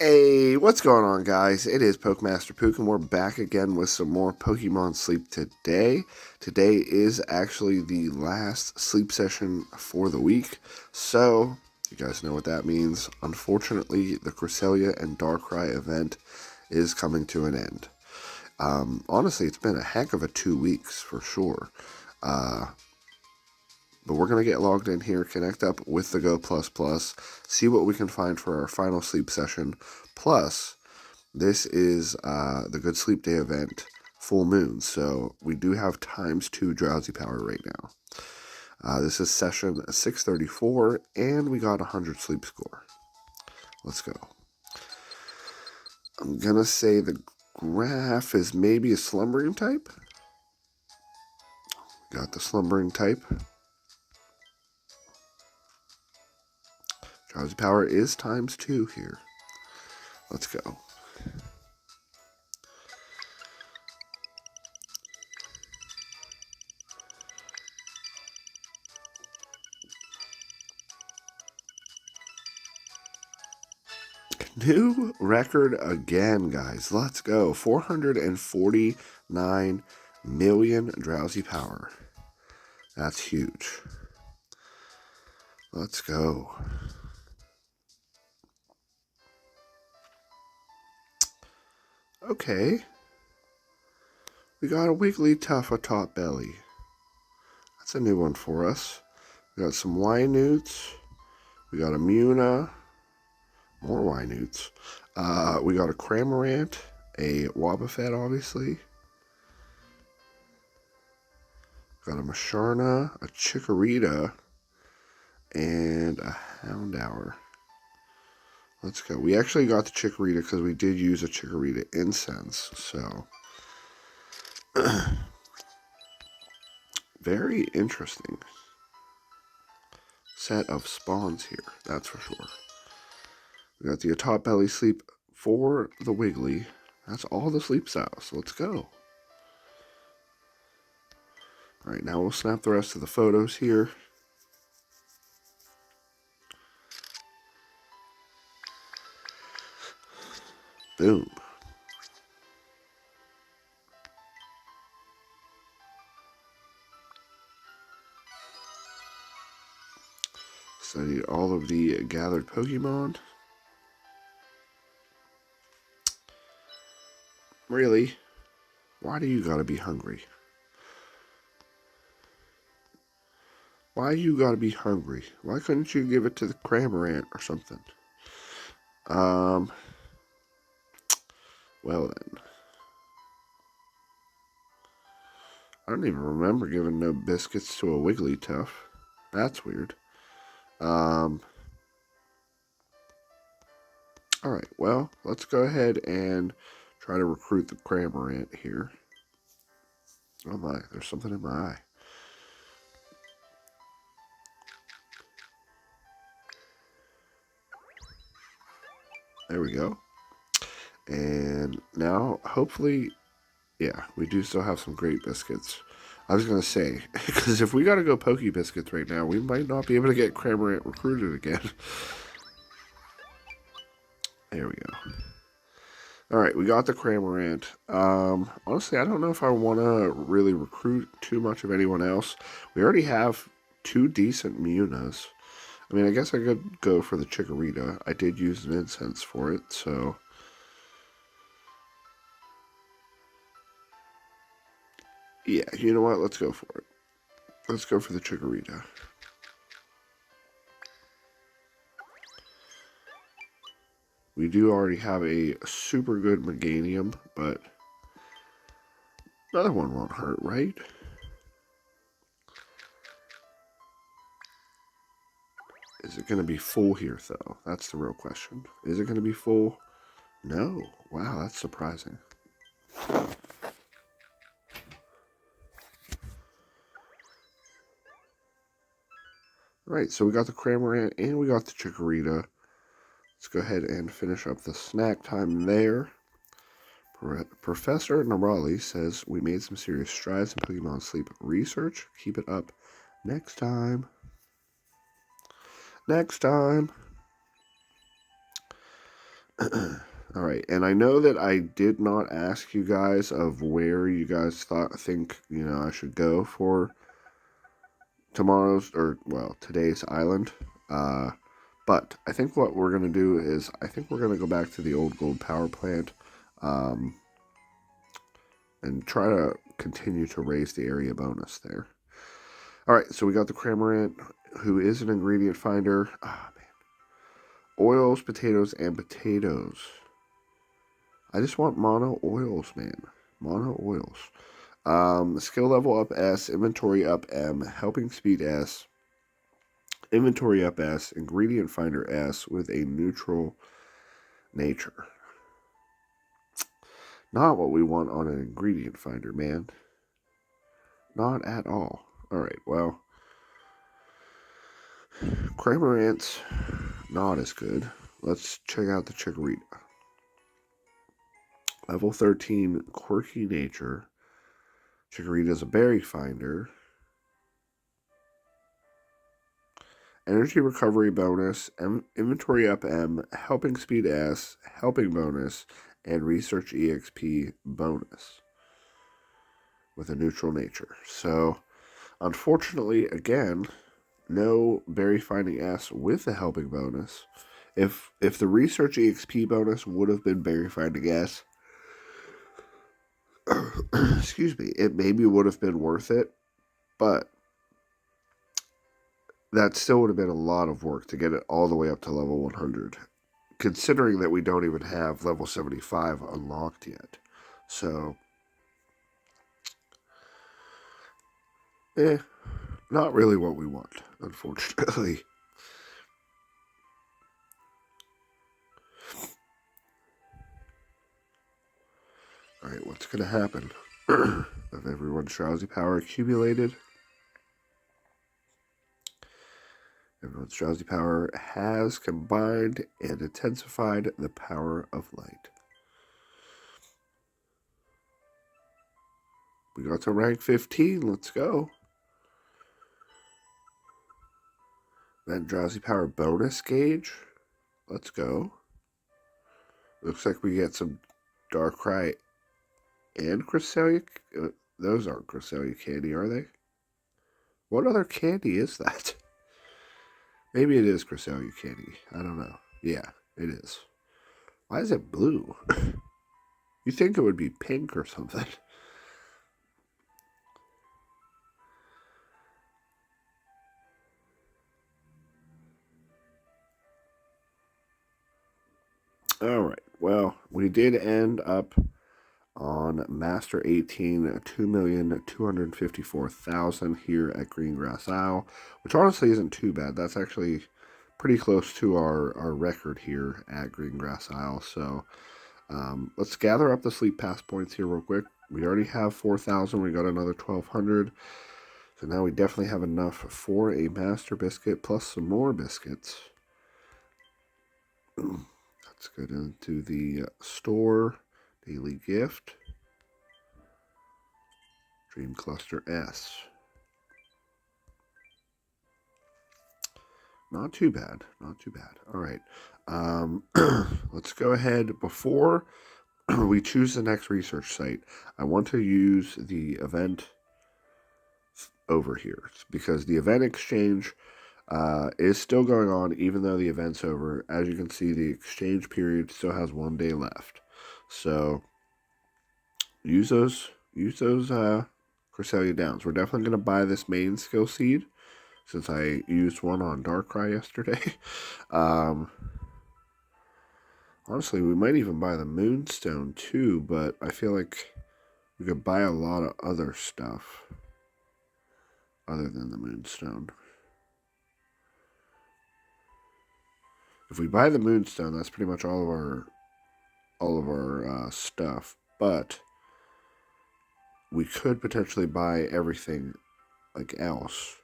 Hey, what's going on, guys? It is PokeMaster Pook, and we're back again with some more Pokemon Sleep today. Today is actually the last sleep session for the week, so you guys know what that means. Unfortunately, the Cresselia and Darkrai event is coming to an end. Honestly, it's been a heck of a 2 weeks for sure. But we're going to get logged in here, connect up with the Go Plus Plus, see what we can find for our final sleep session. Plus, this is the Good Sleep Day event, full moon, so we do have ×2 drowsy power right now. This is session 634, and we got 100 sleep score. Let's go. I'm going to say the graph is maybe a slumbering type. Got the slumbering type. Drowsy power is ×2 here. Let's go. New record again, guys. Let's go. 449 million drowsy power. That's huge. Let's go. Okay. We got a Wigglytuff atop belly. That's a new one for us. We got some Wynoots. We got a Muna. More Wynoots. We got a Cramorant. A Wobbuffet, obviously. Got a Masharna. A Chikorita. And a Houndour. Let's go. We actually got the Chikorita because we did use a Chikorita incense, so very interesting set of spawns here, that's for sure. We got the atop belly sleep for the Wiggly. That's all the sleep styles. Let's go. Alright, now we'll snap the rest of the photos here. Boom. Studied all of the gathered Pokemon. Really? Why do you gotta be hungry? Why you gotta be hungry? Why couldn't you give it to the Cramorant or something? Well then. I don't even remember giving no biscuits to a Wigglytuff. That's weird. Alright, well, let's go ahead and try to recruit the Cramorant here. Oh my, there's something in my eye. There we go. And now, hopefully, yeah, we do still have some great biscuits. I was going to say, because if we got to go Poke Biscuits right now, we might not be able to get Cramorant recruited again. There we go. Alright, we got the Cramorant. Honestly, I don't know if I want to really recruit too much of anyone else. We already have 2 decent Munas. I mean, I guess I could go for the Chikorita. I did use an incense for it, so... yeah, you know what? Let's go for it. Let's go for the Chikorita. We do already have a super good Meganium, but another one won't hurt, right? Is it going to be full here, though? That's the real question. Is it going to be full? No. Wow, that's surprising. Alright, so we got the Cramorant and we got the Chikorita. Let's go ahead and finish up the snack time there. Professor Narali says we made some serious strides in Pokemon sleep research. Keep it up next time. Next time. Alright, and I know that I did not ask you guys of where you guys think, I should go for today's island. But I think what we're going to do is, I think we're going to go back to the old gold power plant, um, and try to continue to raise the area bonus there. Alright, so we got the Cramorant, who is an ingredient finder. Ah, man. Oils, potatoes, and potatoes. I just want mono oils, man. Mono oils. Skill level up S, inventory up M, helping speed S, inventory up S, ingredient finder S with a neutral nature. Not what we want on an ingredient finder, man. Not at all. Alright, well. Cramorant's not as good. Let's check out the Chikorita. Level 13, quirky nature. Chikorita's a berry finder. Energy recovery bonus, inventory up M, helping speed S, helping bonus, and research EXP bonus with a neutral nature. So, unfortunately, again, no berry finding S with a helping bonus. If the research EXP bonus would have been berry finding S, excuse me, it maybe would have been worth it, but that still would have been a lot of work to get it all the way up to level 100, considering that we don't even have level 75 unlocked yet. So, not really what we want, unfortunately. Alright, what's going to happen? Of everyone's drowsy power accumulated. Everyone's drowsy power has combined and intensified the power of light. We got to rank 15. Let's go. Then drowsy power bonus gauge. Let's go. Looks like we get some Darkrai and Cresselia. Those aren't Cresselia candy, are they? What other candy is that? Maybe it is Cresselia candy. I don't know. Yeah, it is. Why is it blue? You think it would be pink or something. Alright, well, we did end up on Master 18, 2,254,000 here at Greengrass Isle, which honestly isn't too bad. That's actually pretty close to our record here at Greengrass Isle. So let's gather up the sleep pass points here real quick. We already have 4,000. We got another 1,200. So now we definitely have enough for a Master Biscuit plus some more biscuits. Let's go down to the store. Daily gift. Dream Cluster S. Not too bad. Not too bad. All right. Let's go ahead. Before we choose the next research site, I want to use the event over here because the event exchange is still going on even though the event's over. As you can see, the exchange period still has 1 day left. So use those Cresselia Downs. We're definitely going to buy this main skill seed since I used one on Darkrai yesterday. Honestly, we might even buy the Moonstone too, but I feel like we could buy a lot of other stuff other than the Moonstone. If we buy the Moonstone, that's pretty much all of our stuff, but we could potentially buy everything like else.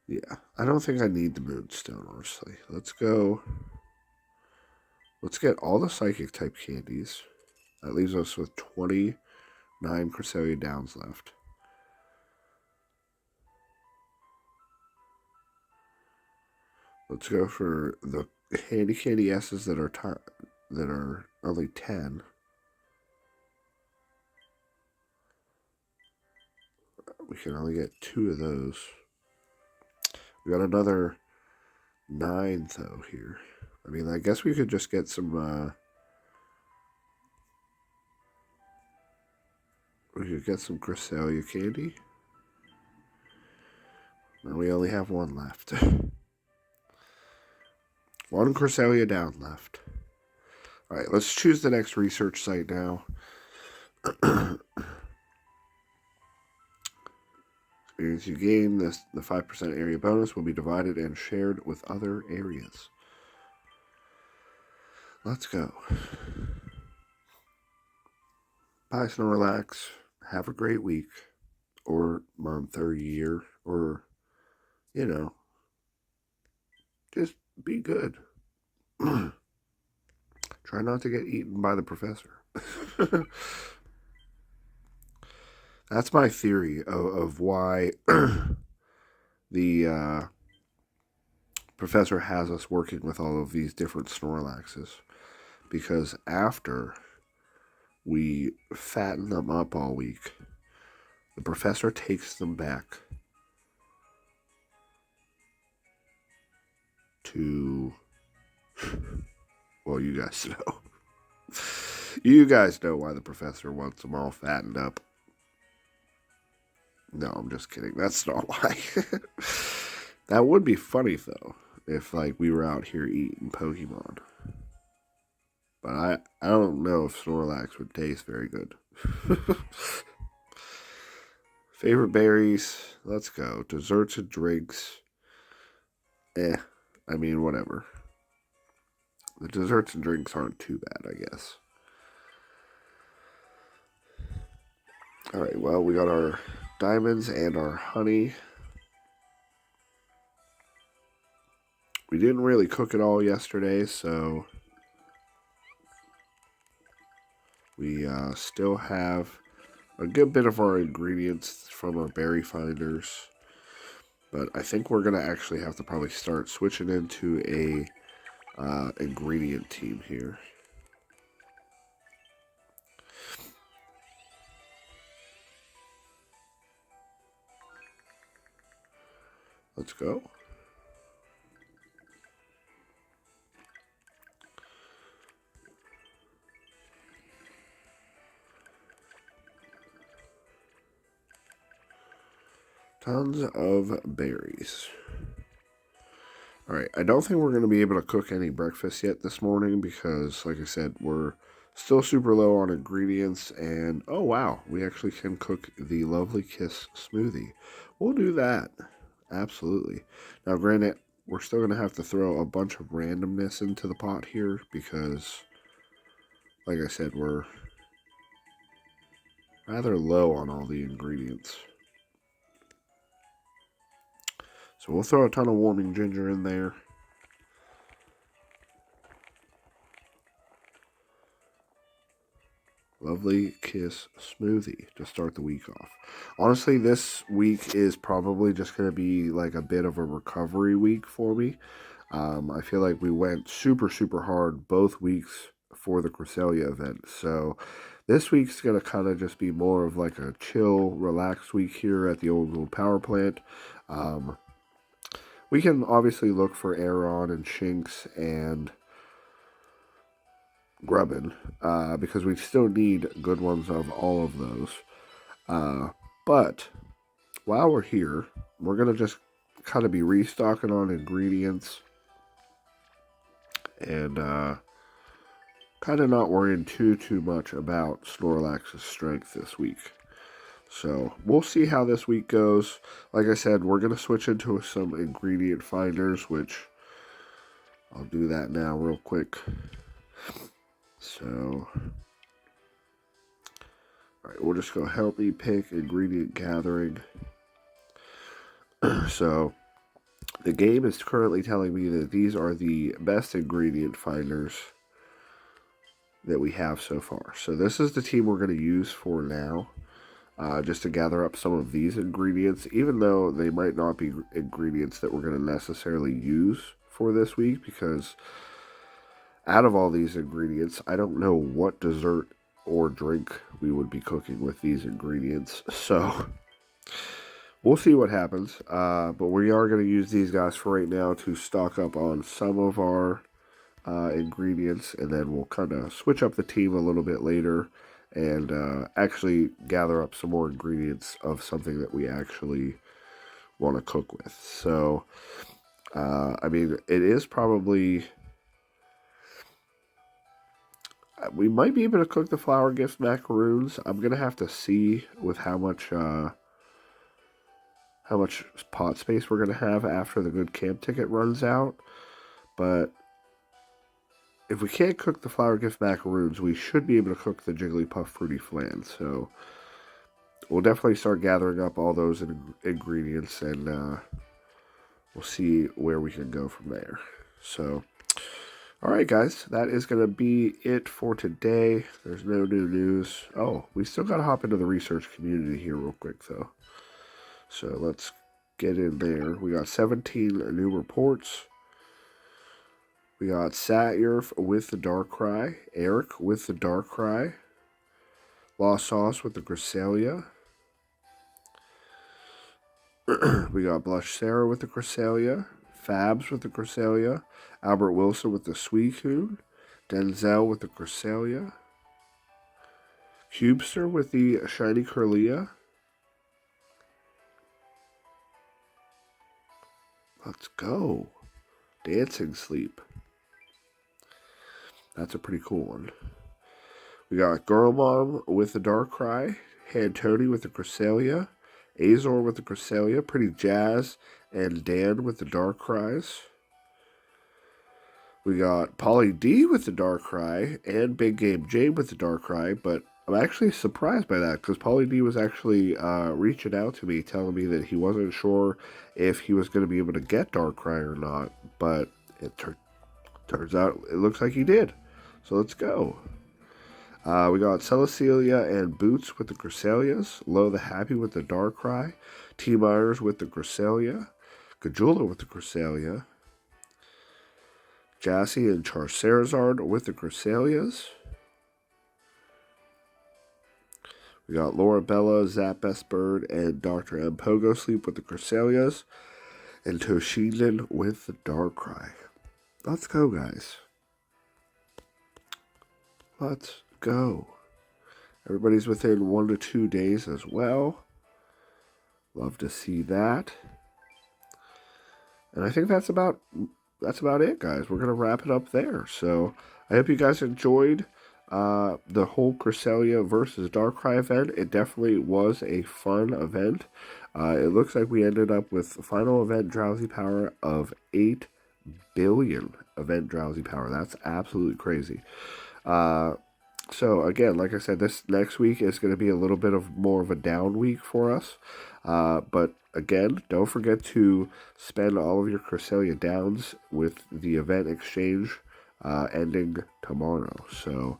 Yeah, I don't think I need the Moonstone, honestly. Let's go. Let's get all the Psychic type candies. That leaves us with 29 Cresselia Downs left. Let's go for the Handy Candy S's that are only 10. We can only get 2 of those. We got another 9 though here. I mean, I guess we could just get some. We could get some Cresselia candy. Now we only have 1 left. 1 Cresselia down left. All right, let's choose the next research site now. Experience you gain, the 5% area bonus will be divided and shared with other areas. Let's go. Bye, Snorlax. Have a great week, or month, or year, or, you know, just be good. Try not to get eaten by the professor. That's my theory of why the professor has us working with all of these different Snorlaxes. Because after we fatten them up all week, the professor takes them back to, well, you guys know. You guys know why the professor wants them all fattened up. No, I'm just kidding. That's not why. That would be funny, though, if, like, we were out here eating Pokemon. But I don't know if Snorlax would taste very good. Favorite berries? Let's go. Desserts and drinks. I mean, whatever. The desserts and drinks aren't too bad, I guess. Alright, well, we got our diamonds and our honey. We didn't really cook it all yesterday, so we still have a good bit of our ingredients from our berry finders. But I think we're going to actually have to probably start switching into a ingredient team here. Let's go. Tons of berries. Alright, I don't think we're going to be able to cook any breakfast yet this morning because, like I said, we're still super low on ingredients. And, oh wow, we actually can cook the Lovely Kiss smoothie. We'll do that. Absolutely. Now, granted, we're still going to have to throw a bunch of randomness into the pot here because, like I said, we're rather low on all the ingredients. So we'll throw a ton of warming ginger in there. Lovely Kiss smoothie to start the week off. Honestly, this week is probably just going to be like a bit of a recovery week for me. I feel like we went super, super hard both weeks for the Cresselia event. So this week's going to kind of just be more of like a chill, relaxed week here at the Old World Power Plant. We can obviously look for Aeron and Shinx and Grubbin, because we still need good ones of all of those. But while we're here, we're going to just kind of be restocking on ingredients and kind of not worrying too much about Snorlax's strength this week. So we'll see how this week goes. Like I said, we're going to switch into some ingredient finders, which I'll do that now real quick. So, alright, we'll just go help me pick ingredient gathering. So, the game is currently telling me that these are the best ingredient finders that we have so far. So this is the team we're going to use for now, just to gather up some of these ingredients, even though they might not be ingredients that we're going to necessarily use for this week, because out of all these ingredients, I don't know what dessert or drink we would be cooking with these ingredients. So we'll see what happens. But we are going to use these guys for right now to stock up on some of our ingredients, and then we'll kind of switch up the team a little bit later and actually gather up some more ingredients of something that we actually want to cook with. So, I mean, it is probably... We might be able to cook the flour gift macaroons. I'm going to have to see with how much pot space we're going to have after the good camp ticket runs out. But if we can't cook the flour gift macaroons, we should be able to cook the Jigglypuff Fruity Flan. So we'll definitely start gathering up all those ingredients, and we'll see where we can go from there. So, all right, guys, that is going to be it for today. There's no new news. Oh, we still got to hop into the research community here real quick, though. So let's get in there. We got 17 new reports. We got Satyr with the Darkrai, Eric with the Darkrai, Lost Sauce with the Cresselia. We got Blush Sarah with the Cresselia, Fabs with the Cresselia, Albert Wilson with the Suicune, Denzel with the Cresselia, Cubester with the Shiny Kirlia. Let's go. Dancing Sleep. That's a pretty cool one. We got Girl Mom with the Darkrai, Hantoni with the Cresselia, Azor with the Cresselia, Pretty Jazz, and Dan with the Darkrais. We got Polly D with the Darkrai, and Big Game Jade with the Darkrai, but I'm actually surprised by that, because Polly D was actually reaching out to me, telling me that he wasn't sure if he was going to be able to get Darkrai or not, but it turns out it looks like he did. So let's go. We got Celestelia and Boots with the Cresselias, Lo the Happy with the Darkrai, T Myers with the Cresselia, Gajula with the Cresselia, Jassy and Charizard with the Cresselias. We got Laura Bella, Zap Best Bird, and Dr. M Pogo Sleep with the Cresselias, and Toshinden with the Darkrai. Let's go, guys. Let's go. Everybody's within 1 to 2 days as well. Love to see that. And I think that's about it, guys. We're going to wrap it up there. So I hope you guys enjoyed the whole Cresselia versus Darkrai event. It definitely was a fun event. It looks like we ended up with final event Drowsy Power of 8 billion event Drowsy Power. That's absolutely crazy. So again, like I said, this next week is going to be a little bit of more of a down week for us. But again, don't forget to spend all of your Cresselia downs with the event exchange ending tomorrow. So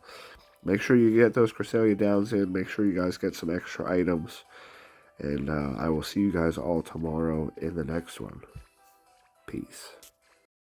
make sure you get those Cresselia downs in. Make sure you guys get some extra items. And I will see you guys all tomorrow in the next one. Peace.